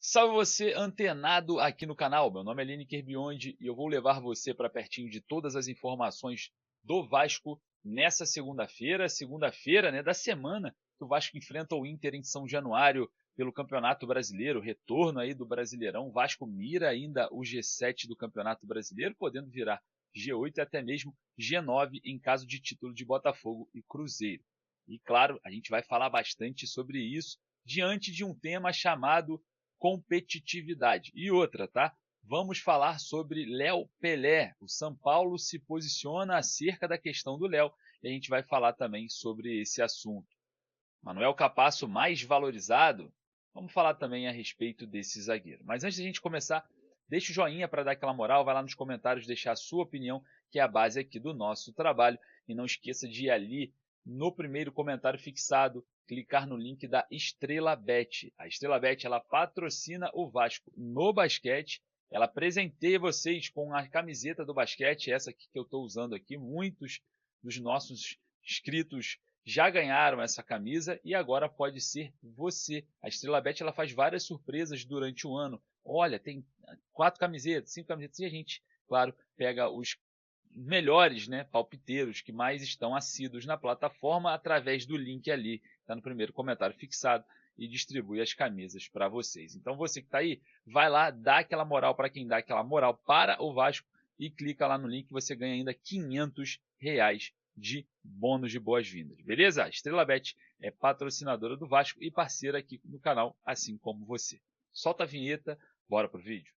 Salve você antenado aqui no canal, meu nome é Lineker Beyond e eu vou levar você para pertinho de todas as informações do Vasco nessa segunda-feira, né, da semana que o Vasco enfrenta o Inter em São Januário pelo Campeonato Brasileiro, retorno aí do Brasileirão. O Vasco mira ainda o G7 do Campeonato Brasileiro, podendo virar G8 e até mesmo G9 em caso de título de Botafogo e Cruzeiro. E claro, a gente vai falar bastante sobre isso diante de um tema chamado competitividade. E outra, tá? Vamos falar sobre Léo Pelé. O São Paulo se posiciona acerca da questão do Léo e a gente vai falar também sobre esse assunto. Manuel Capasso mais valorizado? Vamos falar também a respeito desse zagueiro. Mas antes de a gente começar, deixa o joinha para dar aquela moral, vai lá nos comentários deixar a sua opinião, que é a base aqui do nosso trabalho. E não esqueça de ir ali no primeiro comentário fixado, clicar no link da Estrela Bet. A Estrela Bet ela patrocina o Vasco no basquete. Ela presenteia vocês com a camiseta do basquete, essa aqui que eu estou usando aqui. Muitos dos nossos inscritos já ganharam essa camisa e agora pode ser você. A Estrela Bet ela faz várias surpresas durante o ano. Olha, tem 4 camisetas, 5 camisetas e a gente, claro, pega os melhores, né, palpiteiros que mais estão assíduos na plataforma através do link ali, está no primeiro comentário fixado, e distribui as camisas para vocês. Então você que está aí, vai lá, dá aquela moral para quem dá aquela moral para o Vasco e clica lá no link, você ganha ainda R$ 500 de bônus de boas-vindas, beleza? A Estrela Bet é patrocinadora do Vasco e parceira aqui no canal, assim como você. Solta a vinheta, bora pro vídeo.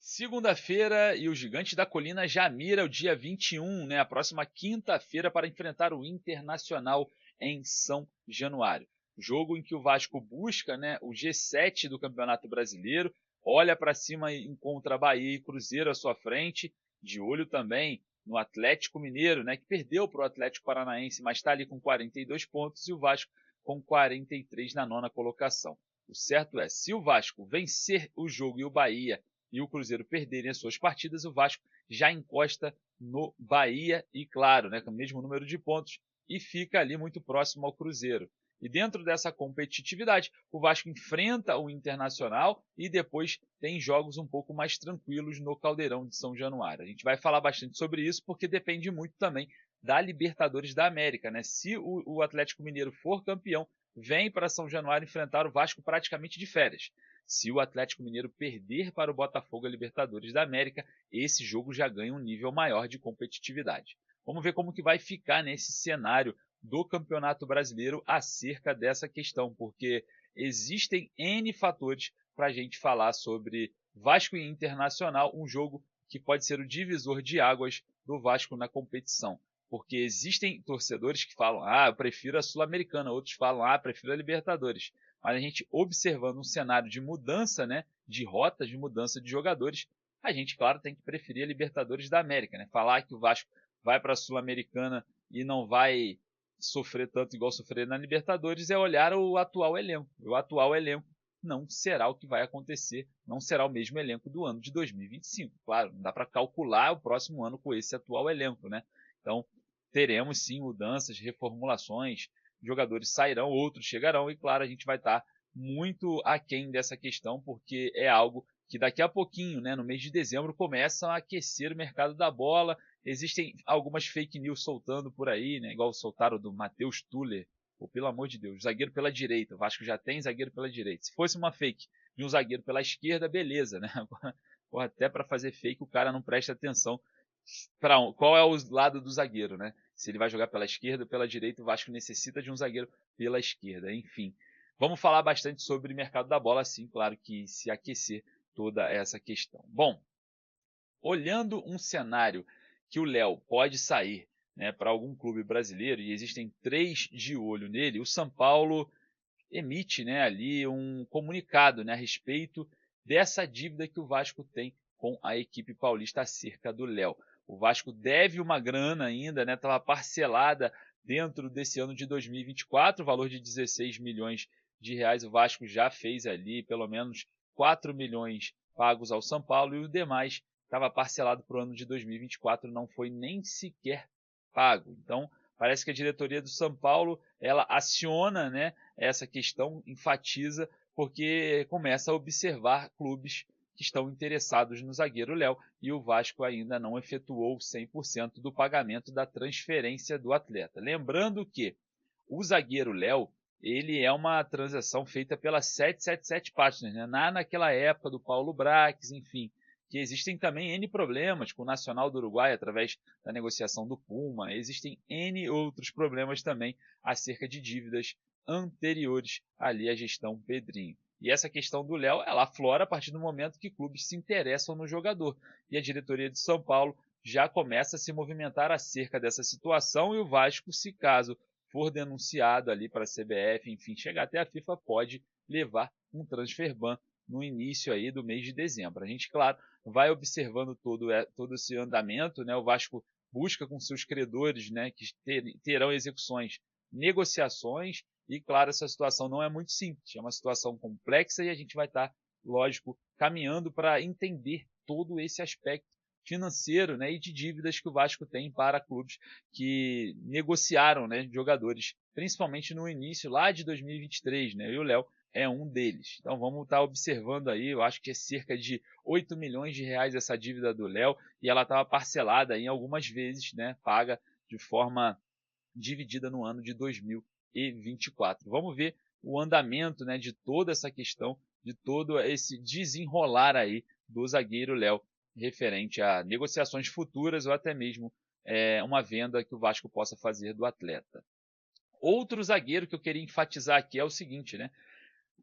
Segunda-feira e o Gigante da Colina já mira o dia 21, né, a próxima quinta-feira, para enfrentar o Internacional em São Januário. Jogo em que o Vasco busca, né, o G7 do Campeonato Brasileiro, olha para cima e encontra Bahia e Cruzeiro à sua frente, de olho também no Atlético Mineiro, né, que perdeu para o Atlético Paranaense, mas está ali com 42 pontos, e o Vasco com 43 na nona colocação. O certo é, se o Vasco vencer o jogo e o Bahia e o Cruzeiro perderem as suas partidas, o Vasco já encosta no Bahia e, claro, né, com o mesmo número de pontos, e fica ali muito próximo ao Cruzeiro. E dentro dessa competitividade, o Vasco enfrenta o Internacional e depois tem jogos um pouco mais tranquilos no Caldeirão de São Januário. A gente vai falar bastante sobre isso porque depende muito também da Libertadores da América, né? Se o Atlético Mineiro for campeão, vem para São Januário enfrentar o Vasco praticamente de férias. Se o Atlético Mineiro perder para o Botafogo a Libertadores da América, esse jogo já ganha um nível maior de competitividade. Vamos ver como que vai ficar nesse cenário do Campeonato Brasileiro acerca dessa questão, porque existem N fatores para a gente falar sobre Vasco e Internacional, um jogo que pode ser o divisor de águas do Vasco na competição. Porque existem torcedores que falam, eu prefiro a Sul-Americana, outros falam, eu prefiro a Libertadores. Mas a gente observando um cenário de mudança, né, de rotas, de mudança de jogadores, a gente, claro, tem que preferir a Libertadores da América, né? Falar que o Vasco vai para a Sul-Americana e não vai sofrer tanto igual sofrer na Libertadores é olhar o atual elenco. O atual elenco não será o que vai acontecer, não será o mesmo elenco do ano de 2025. Claro, não dá para calcular o próximo ano com esse atual elenco, né? Então, teremos sim mudanças, reformulações, jogadores sairão, outros chegarão e, claro, a gente vai estar muito aquém dessa questão, porque é algo que daqui a pouquinho, né, no mês de dezembro, começa a aquecer o mercado da bola. Existem algumas fake news soltando por aí, né, igual soltaram do Matheus Tuller, ou pelo amor de Deus, zagueiro pela direita. O Vasco já tem zagueiro pela direita. Se fosse uma fake de um zagueiro pela esquerda, beleza, né? Até para fazer fake o cara não presta atenção para qual é o lado do zagueiro, né? Se ele vai jogar pela esquerda ou pela direita, o Vasco necessita de um zagueiro pela esquerda. Enfim, vamos falar bastante sobre o mercado da bola, sim, claro que se aquecer toda essa questão. Bom, olhando um cenário que o Léo pode sair, né, para algum clube brasileiro, e existem 3 de olho nele, o São Paulo emite, né, ali um comunicado, né, a respeito dessa dívida que o Vasco tem com a equipe paulista acerca do Léo. O Vasco deve uma grana ainda, né? Estava parcelada dentro desse ano de 2024, o valor de 16 milhões de reais. O Vasco já fez ali pelo menos 4 milhões pagos ao São Paulo, e o demais estava parcelado para o ano de 2024, não foi nem sequer pago. Então, parece que a diretoria do São Paulo, ela aciona, né, essa questão, enfatiza, porque começa a observar clubes que estão interessados no zagueiro Léo, e o Vasco ainda não efetuou 100% do pagamento da transferência do atleta. Lembrando que o zagueiro Léo, ele é uma transação feita pela 777 Partners, né? Naquela época do Paulo Brax, enfim, que existem também N problemas com o Nacional do Uruguai através da negociação do Puma, existem N outros problemas também acerca de dívidas anteriores ali à gestão Pedrinho. E essa questão do Léo, ela aflora a partir do momento que clubes se interessam no jogador. E a diretoria de São Paulo já começa a se movimentar acerca dessa situação, e o Vasco, se caso for denunciado ali para a CBF, enfim, chegar até a FIFA, pode levar um transfer ban no início aí do mês de dezembro. A gente, claro, vai observando todo esse andamento, né? O Vasco busca com seus credores, né, que terão execuções, negociações, e claro, essa situação não é muito simples, é uma situação complexa, e a gente vai estar, lógico, caminhando para entender todo esse aspecto financeiro, né, e de dívidas que o Vasco tem para clubes que negociaram, né, jogadores, principalmente no início lá de 2023, né, e o Léo é um deles. Então vamos estar observando aí, eu acho que é cerca de 8 milhões de reais essa dívida do Léo, e ela estava parcelada em algumas vezes, né, paga de forma dividida no ano de 2024. Vamos ver o andamento, né, de toda essa questão, de todo esse desenrolar aí do zagueiro Léo, referente a negociações futuras ou até mesmo uma venda que o Vasco possa fazer do atleta. Outro zagueiro que eu queria enfatizar aqui é o seguinte, né?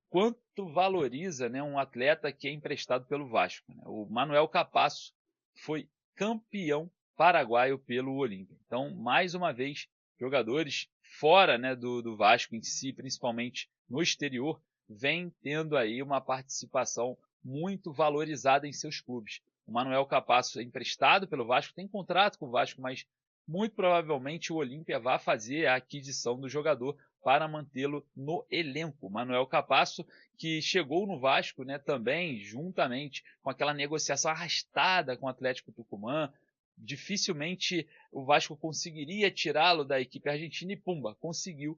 Quanto valoriza, né, um atleta que é emprestado pelo Vasco, né? O Manuel Capasso foi campeão paraguaio pelo Olímpia. Então, mais uma vez, jogadores fora, né, do Vasco em si, principalmente no exterior, vem tendo aí uma participação muito valorizada em seus clubes. O Manuel Capasso é emprestado pelo Vasco, tem contrato com o Vasco, mas muito provavelmente o Olímpia vai fazer a aquisição do jogador para mantê-lo no elenco. Manuel Capasso, que chegou no Vasco, né, também juntamente com aquela negociação arrastada com o Atlético Tucumã, dificilmente o Vasco conseguiria tirá-lo da equipe argentina, e pumba, conseguiu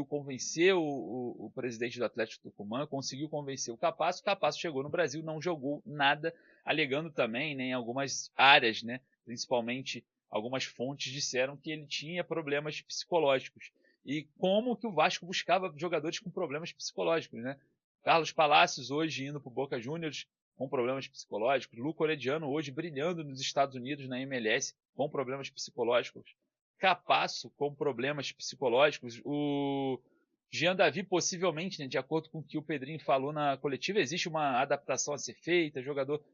convencer o presidente do Atlético Tucumã, conseguiu convencer o Capasso chegou no Brasil, não jogou nada, alegando também, né, em algumas áreas, né, principalmente algumas fontes disseram que ele tinha problemas psicológicos. E como que o Vasco buscava jogadores com problemas psicológicos, né? Carlos Palacios hoje indo para o Boca Juniors com problemas psicológicos, Luco Orediano hoje brilhando nos Estados Unidos na MLS com problemas psicológicos, Capasso com problemas psicológicos, o Jean Davi possivelmente, né, de acordo com o que o Pedrinho falou na coletiva, existe uma adaptação a ser feita, jogador,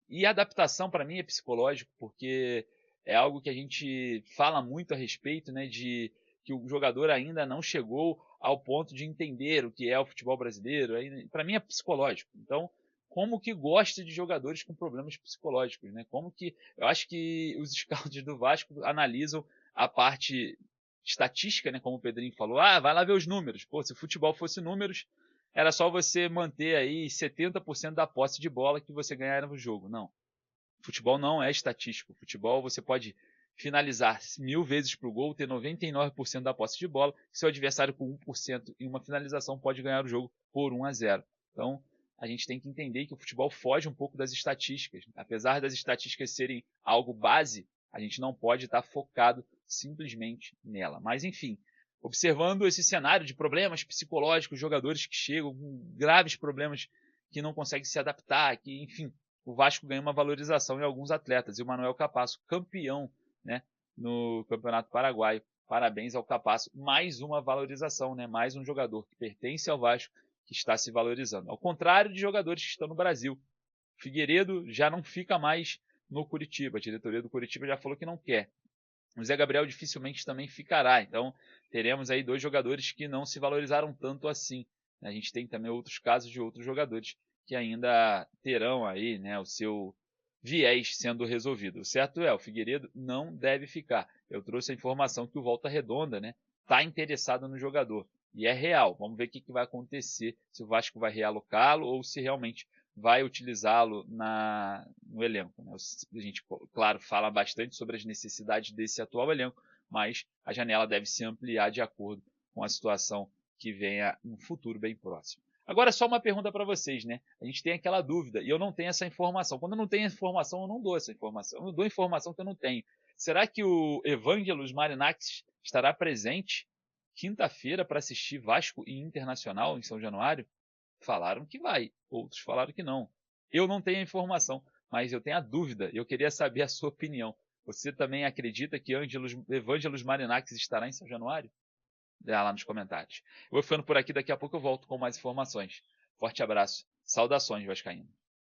e a adaptação para mim é psicológico, porque é algo que a gente fala muito a respeito, né, de que o jogador ainda não chegou ao ponto de entender o que é o futebol brasileiro. Para mim é psicológico. Então, como que gosta de jogadores com problemas psicológicos, né? Como que eu acho que os scouts do Vasco analisam a parte estatística, né, como o Pedrinho falou, vai lá ver os números. Pô, se o futebol fosse números, era só você manter aí 70% da posse de bola que você ganharia no jogo. Não. Futebol não é estatístico. Futebol você pode finalizar 1000 vezes para o gol, ter 99% da posse de bola, seu adversário com 1% em uma finalização pode ganhar o jogo por 1-0. Então, a gente tem que entender que o futebol foge um pouco das estatísticas. Apesar das estatísticas serem algo base, a gente não pode estar focado simplesmente nela. Mas, enfim, observando esse cenário de problemas psicológicos, jogadores que chegam com graves problemas que não conseguem se adaptar, que, enfim, o Vasco ganha uma valorização em alguns atletas. E o Manuel Capasso, campeão, né, no Campeonato Paraguaio. Parabéns ao Capasso. Mais uma valorização, né, mais um jogador que pertence ao Vasco que está se valorizando. Ao contrário de jogadores que estão no Brasil. Figueiredo já não fica mais no Curitiba. A diretoria do Curitiba já falou que não quer. O Zé Gabriel dificilmente também ficará. Então, teremos aí 2 jogadores que não se valorizaram tanto assim. A gente tem também outros casos de outros jogadores que ainda terão aí, né, o seu viés sendo resolvido. O certo é, o Figueiredo não deve ficar. Eu trouxe a informação que o Volta Redonda, né, está interessado no jogador. E é real. Vamos ver o que vai acontecer, se o Vasco vai realocá-lo ou se realmente vai utilizá-lo no elenco, né? A gente, claro, fala bastante sobre as necessidades desse atual elenco, mas a janela deve se ampliar de acordo com a situação que venha no futuro bem próximo. Agora, só uma pergunta para vocês, né? A gente tem aquela dúvida, e eu não tenho essa informação. Quando eu não tenho informação, eu não dou essa informação. Eu não dou informação que eu não tenho. Será que o Evangelos Marinakis estará presente quinta-feira para assistir Vasco e Internacional em São Januário? Falaram que vai, outros falaram que não. Eu não tenho a informação, mas eu tenho a dúvida, eu queria saber a sua opinião. Você também acredita que Evangelos Marinakis estará em São Januário? Dê lá nos comentários. Eu vou ficando por aqui, daqui a pouco eu volto com mais informações. Forte abraço, saudações vascaíno.